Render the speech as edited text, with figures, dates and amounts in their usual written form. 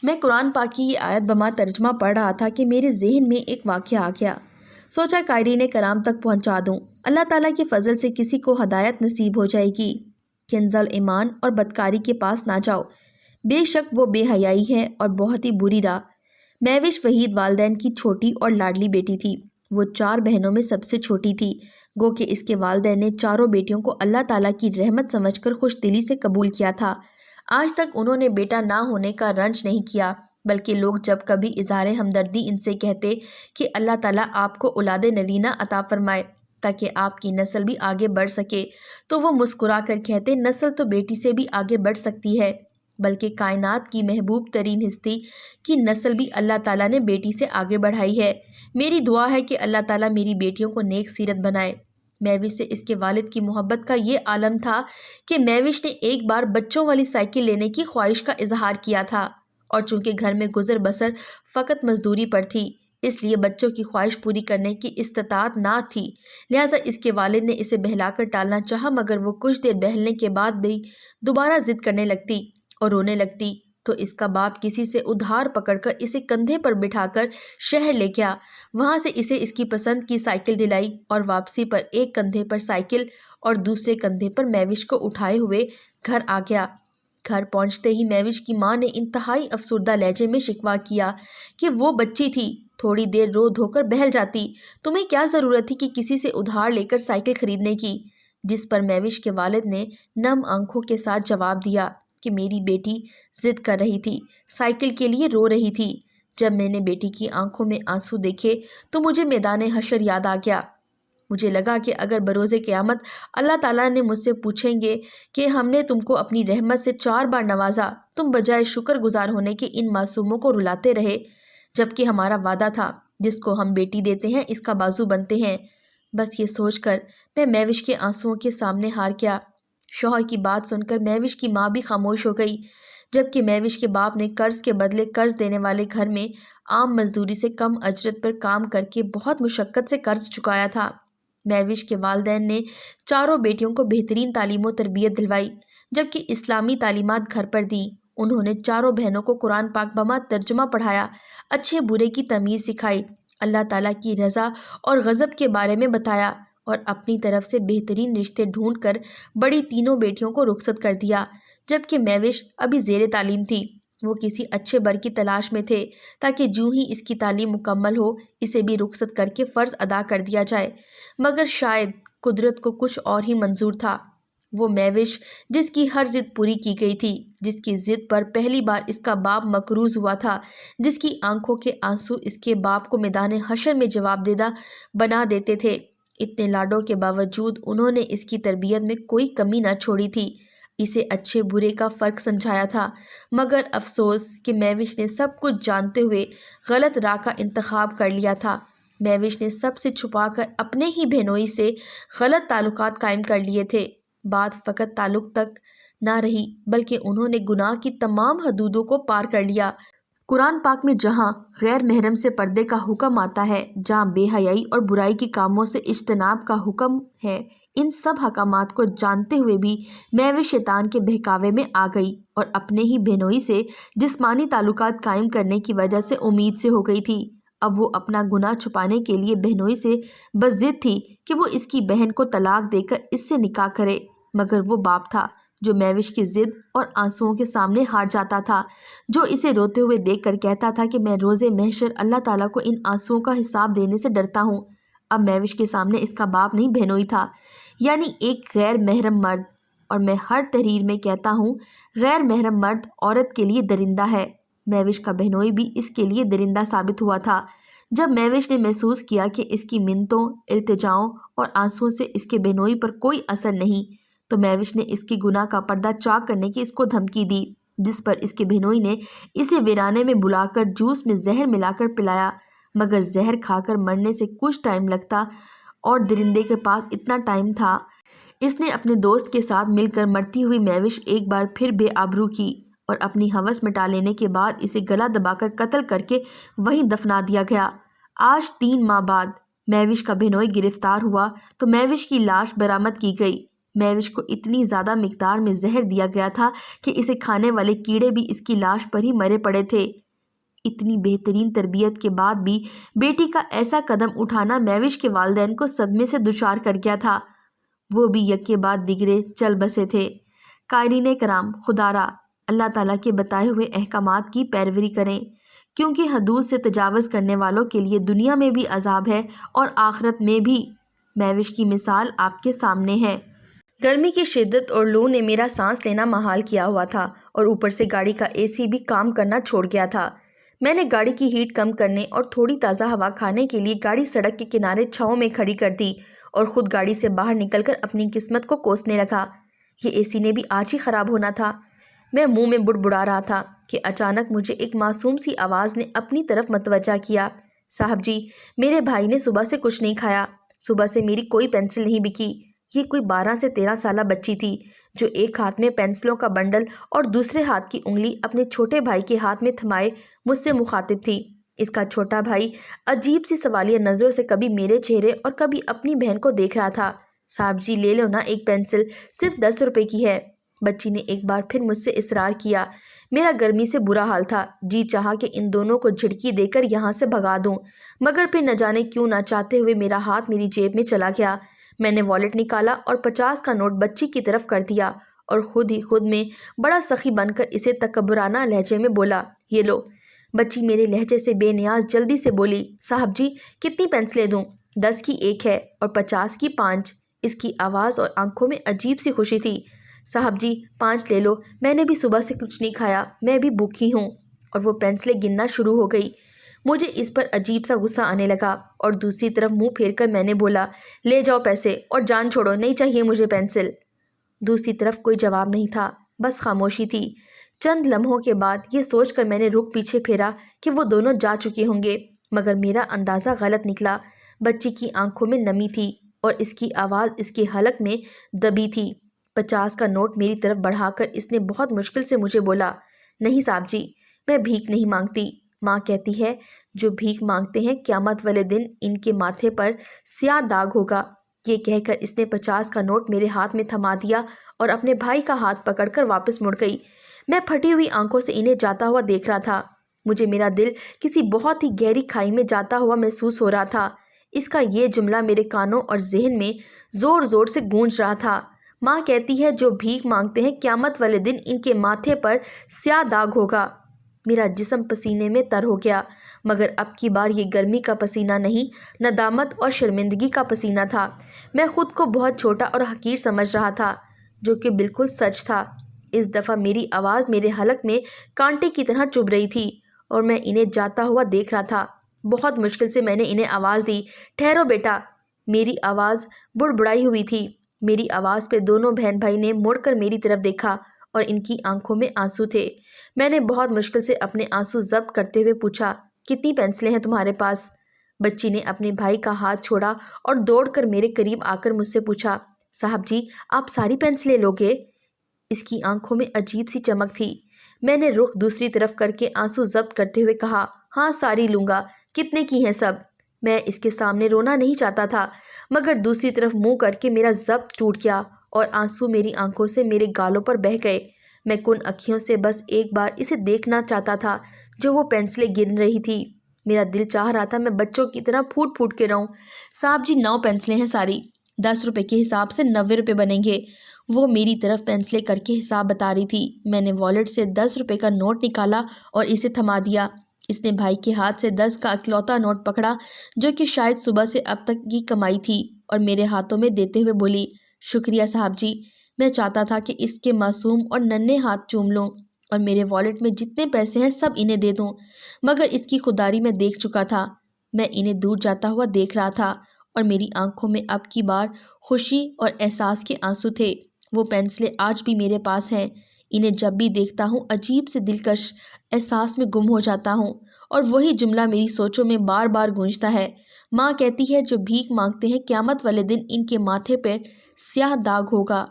میں قرآن پاک کی یہ آیت بما ترجمہ پڑھ رہا تھا کہ میرے ذہن میں ایک واقعہ آ گیا۔ سوچا قائرین کرام تک پہنچا دوں، اللہ تعالیٰ کے فضل سے کسی کو ہدایت نصیب ہو جائے گی۔ کنز ایمان اور بدکاری کے پاس نہ جاؤ، بے شک وہ بے حیائی ہے اور بہت ہی بری راہ۔ مہوش وحید والدین کی چھوٹی اور لاڈلی بیٹی تھی۔ وہ 4 بہنوں میں سب سے چھوٹی تھی، گو کہ اس کے والدین نے چاروں بیٹیوں کو اللہ تعالیٰ کی رحمت سمجھ کر خوش دلی سے قبول کیا تھا۔ آج تک انہوں نے بیٹا نہ ہونے کا رنج نہیں کیا، بلکہ لوگ جب کبھی اظہار ہمدردی ان سے کہتے کہ اللہ تعالیٰ آپ کو اولاد نرینہ عطا فرمائے تاکہ آپ کی نسل بھی آگے بڑھ سکے، تو وہ مسکرا کر کہتے نسل تو بیٹی سے بھی آگے بڑھ سکتی ہے، بلکہ کائنات کی محبوب ترین ہستی کی نسل بھی اللہ تعالیٰ نے بیٹی سے آگے بڑھائی ہے۔ میری دعا ہے کہ اللہ تعالیٰ میری بیٹیوں کو نیک سیرت بنائے۔ مہوش سے اس کے والد کی محبت کا یہ عالم تھا کہ مہوش نے ایک بار بچوں والی سائیکل لینے کی خواہش کا اظہار کیا تھا، اور چونکہ گھر میں گزر بسر فقط مزدوری پر تھی، اس لیے بچوں کی خواہش پوری کرنے کی استطاعت نہ تھی، لہٰذا اس کے والد نے اسے بہلا کر ٹالنا چاہا، مگر وہ کچھ دیر بہلنے کے بعد بھی دوبارہ ضد کرنے لگتی اور رونے لگتی، تو اس کا باپ کسی سے ادھار پکڑ کر اسے کندھے پر بٹھا کر شہر لے گیا، وہاں سے اسے اس کی پسند کی سائیکل دلائی، اور واپسی پر ایک کندھے پر سائیکل اور دوسرے کندھے پر مہوش کو اٹھائے ہوئے گھر آ گیا۔ گھر پہنچتے ہی مہوش کی ماں نے انتہائی افسردہ لہجے میں شکوہ کیا کہ وہ بچی تھی، تھوڑی دیر رو دھو کر بہل جاتی، تمہیں کیا ضرورت تھی کہ کسی سے ادھار لے کر سائیکل خریدنے کی؟ جس پر مہوش کے والد نے نم آنکھوں کے ساتھ جواب دیا کہ میری بیٹی ضد کر رہی تھی، سائیکل کے لیے رو رہی تھی۔ جب میں نے بیٹی کی آنکھوں میں آنسو دیکھے تو مجھے میدان حشر یاد آ گیا۔ مجھے لگا کہ اگر بروز قیامت اللہ تعالیٰ نے مجھ سے پوچھیں گے کہ ہم نے تم کو اپنی رحمت سے 4 بار نوازا، تم بجائے شکر گزار ہونے کے ان معصوموں کو رلاتے رہے، جبکہ ہمارا وعدہ تھا جس کو ہم بیٹی دیتے ہیں اس کا بازو بنتے ہیں۔ بس یہ سوچ کر میں مہوش کے آنسوؤں کے سامنے ہار گیا۔ شوہر کی بات سن کر مہوش کی ماں بھی خاموش ہو گئی، جبکہ مہوش کے باپ نے قرض کے بدلے قرض دینے والے گھر میں عام مزدوری سے کم اجرت پر کام کر کے بہت مشقت سے قرض چکایا تھا۔ مہوش کے والدین نے چاروں بیٹیوں کو بہترین تعلیم و تربیت دلوائی، جبکہ اسلامی تعلیمات گھر پر دیں۔ انہوں نے چاروں بہنوں کو قرآن پاک بما ترجمہ پڑھایا، اچھے برے کی تمیز سکھائی، اللہ تعالیٰ کی رضا اور غضب کے بارے میں بتایا، اور اپنی طرف سے بہترین رشتے ڈھونڈ کر بڑی تینوں بیٹیوں کو رخصت کر دیا، جبکہ مہوش ابھی زیر تعلیم تھی۔ وہ کسی اچھے بر کی تلاش میں تھے تاکہ جوں ہی اس کی تعلیم مکمل ہو اسے بھی رخصت کر کے فرض ادا کر دیا جائے، مگر شاید قدرت کو کچھ اور ہی منظور تھا۔ وہ مہوش جس کی ہر ضد پوری کی گئی تھی، جس کی ضد پر پہلی بار اس کا باپ مقروض ہوا تھا، جس کی آنکھوں کے آنسو اس کے باپ کو میدان حشر میں جواب دیدہ بنا دیتے تھے، اتنے لاڈوں کے باوجود انہوں نے اس کی تربیت میں کوئی کمی نہ چھوڑی تھی، اسے اچھے برے کا فرق سمجھایا تھا، مگر افسوس کہ مہوش نے سب کچھ جانتے ہوئے غلط راہ کا انتخاب کر لیا تھا۔ مہوش نے سب سے چھپا کر اپنے ہی بہنوئی سے غلط تعلقات قائم کر لیے تھے۔ بات فقط تعلق تک نہ رہی بلکہ انہوں نے گناہ کی تمام حدودوں کو پار کر لیا۔ قرآن پاک میں جہاں غیر محرم سے پردے کا حکم آتا ہے، جہاں بے حیائی اور برائی کے کاموں سے اجتناب کا حکم ہے، ان سب حکامات کو جانتے ہوئے بھی مہوش شیطان کے بہکاوے میں آ گئی اور اپنے ہی بہنوئی سے جسمانی تعلقات قائم کرنے کی وجہ سے امید سے ہو گئی تھی۔ اب وہ اپنا گناہ چھپانے کے لیے بہنوئی سے بس ضد تھی کہ وہ اس کی بہن کو طلاق دے کر اس سے نکاح کرے، مگر وہ باپ تھا جو مہوش کی ضد اور آنسوؤں کے سامنے ہار جاتا تھا، جو اسے روتے ہوئے دیکھ کر کہتا تھا کہ میں روز محشر اللہ تعالیٰ کو ان آنسوؤں کا حساب دینے سے ڈرتا ہوں۔ اب مہوش کے سامنے اس کا باپ نہیں بہنوئی تھا، یعنی ایک غیر محرم مرد، اور میں ہر تحریر میں کہتا ہوں غیر محرم مرد عورت کے لیے درندہ ہے۔ مہوش کا بہنوئی بھی اس کے لیے درندہ ثابت ہوا تھا۔ جب مہوش نے محسوس کیا کہ اس کی منتوں، التجاؤں اور آنسوؤں سے اس کے بہنوئی پر کوئی اثر نہیں، تو مہوش نے اس کی گناہ کا پردہ چاک کرنے کی اس کو دھمکی دی، جس پر اس کے بہنوئی نے اسے ویرانے میں بلا کر جوس میں زہر ملا کر پلایا، مگر زہر کھا کر مرنے سے کچھ ٹائم لگتا اور درندے کے پاس اتنا ٹائم تھا۔ اس نے اپنے دوست کے ساتھ مل کر مرتی ہوئی مہوش ایک بار پھر بے آبرو کی، اور اپنی ہوس مٹا لینے کے بعد اسے گلا دبا کر قتل کر کے وہیں دفنا دیا گیا۔ آج 3 ماہ بعد مہوش کا بہنوئی گرفتار ہوا تو مہوش کی لاش برآمد کی گئی۔ مہوش کو اتنی زیادہ مقدار میں زہر دیا گیا تھا کہ اسے کھانے والے کیڑے بھی اس کی لاش پر ہی مرے پڑے تھے۔ اتنی بہترین تربیت کے بعد بھی بیٹی کا ایسا قدم اٹھانا مہوش کے والدین کو صدمے سے دچار کر گیا تھا۔ وہ بھی یک کے بعد دیگرے چل بسے تھے۔ قائرین کرام، خدا را اللہ تعالیٰ کے بتائے ہوئے احکامات کی پیروی کریں، کیونکہ حدود سے تجاوز کرنے والوں کے لیے دنیا میں بھی عذاب ہے اور آخرت میں بھی۔ مہوش کی مثال آپ کے سامنے ہے۔ گرمی کی شدت اور لو نے میرا سانس لینا محال کیا ہوا تھا اور اوپر سے گاڑی کا AC بھی کام کرنا چھوڑ گیا تھا۔ میں نے گاڑی کی ہیٹ کم کرنے اور تھوڑی تازہ ہوا کھانے کے لیے گاڑی سڑک کے کنارے چھاؤں میں کھڑی کر دی اور خود گاڑی سے باہر نکل کر اپنی قسمت کو کوسنے لگا۔ یہ AC نے بھی آج ہی خراب ہونا تھا۔ میں منہ میں بڑبڑا رہا تھا کہ اچانک مجھے ایک معصوم سی آواز نے اپنی طرف متوجہ کیا۔ صاحب جی، میرے بھائی نے صبح سے کچھ نہیں کھایا۔ صبح سے میری کوئی پینسل نہیں بکی۔ یہ کوئی 12 سے 13 سالہ بچی تھی جو ایک ہاتھ میں پینسلوں کا بنڈل اور دوسرے ہاتھ کی انگلی اپنے چھوٹے بھائی کے ہاتھ میں تھمائے مجھ سے مخاطب تھی۔ اس کا چھوٹا بھائی عجیب سی سوالیہ نظروں سے کبھی میرے چہرے اور کبھی اپنی بہن کو دیکھ رہا تھا۔ صاحب جی، لے لو نا ایک پینسل، صرف 10 روپے کی ہے۔ بچی نے ایک بار پھر مجھ سے اصرار کیا۔ میرا گرمی سے برا حال تھا۔ جی چاہا کہ ان دونوں کو جھڑکی دے کر یہاں سے بھگا دوں، مگر پھر نہ جانے کیوں نہ چاہتے ہوئے میرا ہاتھ میری جیب میں چلا گیا۔ میں نے والیٹ نکالا اور 50 کا نوٹ بچی کی طرف کر دیا اور خود ہی خود میں بڑا سخی بن کر اسے تکبرانہ لہجے میں بولا، یہ لو۔ بچی میرے لہجے سے بے نیاز جلدی سے بولی، صاحب جی کتنی پینسلیں دوں؟ 10 کی 1 ہے اور 50 کی 5۔ اس کی آواز اور آنکھوں میں عجیب سی خوشی تھی۔ صاحب جی 5 لے لو، میں نے بھی صبح سے کچھ نہیں کھایا، میں بھی بھوکی ہوں۔ اور وہ پینسلیں گننا شروع ہو گئی۔ مجھے اس پر عجیب سا غصہ آنے لگا اور دوسری طرف منہ پھیر کر میں نے بولا، لے جاؤ پیسے اور جان چھوڑو، نہیں چاہیے مجھے پینسل۔ دوسری طرف کوئی جواب نہیں تھا، بس خاموشی تھی۔ چند لمحوں کے بعد یہ سوچ کر میں نے رخ پیچھے پھیرا کہ وہ دونوں جا چکے ہوں گے، مگر میرا اندازہ غلط نکلا۔ بچی کی آنکھوں میں نمی تھی اور اس کی آواز اس کے حلق میں دبی تھی۔ 50 کا نوٹ میری طرف بڑھا کر اس نے بہت مشکل سے مجھے بولا، نہیں صاحب جی، میں بھیک نہیں مانگتی۔ ماں کہتی ہے جو بھیک مانگتے ہیں قیامت والے دن ان کے ماتھے پر سیاہ داغ ہوگا۔ یہ کہہ کر اس نے 50 کا نوٹ میرے ہاتھ میں تھما دیا اور اپنے بھائی کا ہاتھ پکڑ کر واپس مڑ گئی۔ میں پھٹی ہوئی آنکھوں سے انہیں جاتا ہوا دیکھ رہا تھا۔ مجھے میرا دل کسی بہت ہی گہری کھائی میں جاتا ہوا محسوس ہو رہا تھا۔ اس کا یہ جملہ میرے کانوں اور ذہن میں زور زور سے گونج رہا تھا۔ ماں کہتی ہے جو بھیک مانگتے ہیں قیامت والے دن ان کے ماتھے پر سیاہ داغ ہوگا۔ میرا جسم پسینے میں تر ہو گیا، مگر اب کی بار یہ گرمی کا پسینہ نہیں، ندامت اور شرمندگی کا پسینہ تھا۔ میں خود کو بہت چھوٹا اور حقیر سمجھ رہا تھا، جو کہ بالکل سچ تھا۔ اس دفعہ میری آواز میرے حلق میں کانٹے کی طرح چبھ رہی تھی اور میں انہیں جاتا ہوا دیکھ رہا تھا۔ بہت مشکل سے میں نے انہیں آواز دی، ٹھہرو بیٹا۔ میری آواز بڑبڑائی ہوئی تھی۔ میری آواز پہ دونوں بہن بھائی نے مڑ کر میری طرف دیکھا اور ان کی آنکھوں میں آنسو تھے۔ میں نے بہت مشکل سے اپنے آنسو ضبط کرتے ہوئے پوچھا، کتنی پینسلیں ہیں تمہارے پاس؟ بچی نے اپنے بھائی کا ہاتھ چھوڑا اور دوڑ کر میرے قریب آ کر مجھ سے پوچھا، صاحب جی آپ ساری پینسلیں لوگے؟ اس کی آنکھوں میں عجیب سی چمک تھی۔ میں نے رخ دوسری طرف کر کے آنسو ضبط کرتے ہوئے کہا، ہاں ساری لوں گا، کتنے کی ہیں سب؟ میں اس کے سامنے رونا نہیں چاہتا تھا، مگر دوسری طرف منہ کر کے میرا ضبط ٹوٹ گیا اور آنسو میری آنکھوں سے میرے گالوں پر بہہ گئے۔ میں کن اکھیوں سے بس ایک بار اسے دیکھنا چاہتا تھا جو وہ پینسلیں گن رہی تھی۔ میرا دل چاہ رہا تھا میں بچوں کی طرح پھوٹ پھوٹ کے رہوں۔ صاحب جی 9 پینسلیں ہیں ساری، 10 روپے کے حساب سے 90 روپے بنیں گے۔ وہ میری طرف پینسلیں کر کے حساب بتا رہی تھی۔ میں نے والیٹ سے 10 روپے کا نوٹ نکالا اور اسے تھما دیا۔ اس نے بھائی کے ہاتھ سے 10 کا اکلوتا نوٹ پکڑا جو کہ شاید صبح سے اب تک کی کمائی تھی اور میرے ہاتھوں میں دیتے ہوئے بولی، شکریہ صاحب جی، میں چاہتا تھا کہ اس کے معصوم اور ننھے ہاتھ چوم لوں اور میرے والیٹ میں جتنے پیسے ہیں سب انہیں دے دوں، مگر اس کی خودداری میں دیکھ چکا تھا۔ میں انہیں دور جاتا ہوا دیکھ رہا تھا اور میری آنکھوں میں اب کی بار خوشی اور احساس کے آنسو تھے۔ وہ پینسلیں آج بھی میرے پاس ہیں۔ انہیں جب بھی دیکھتا ہوں عجیب سے دلکش احساس میں گم ہو جاتا ہوں اور وہی جملہ میری سوچوں میں بار بار گونجتا ہے، ماں کہتی ہے جو بھیک مانگتے ہیں قیامت والے دن ان کے ماتھے پر سیاہ داغ ہوگا۔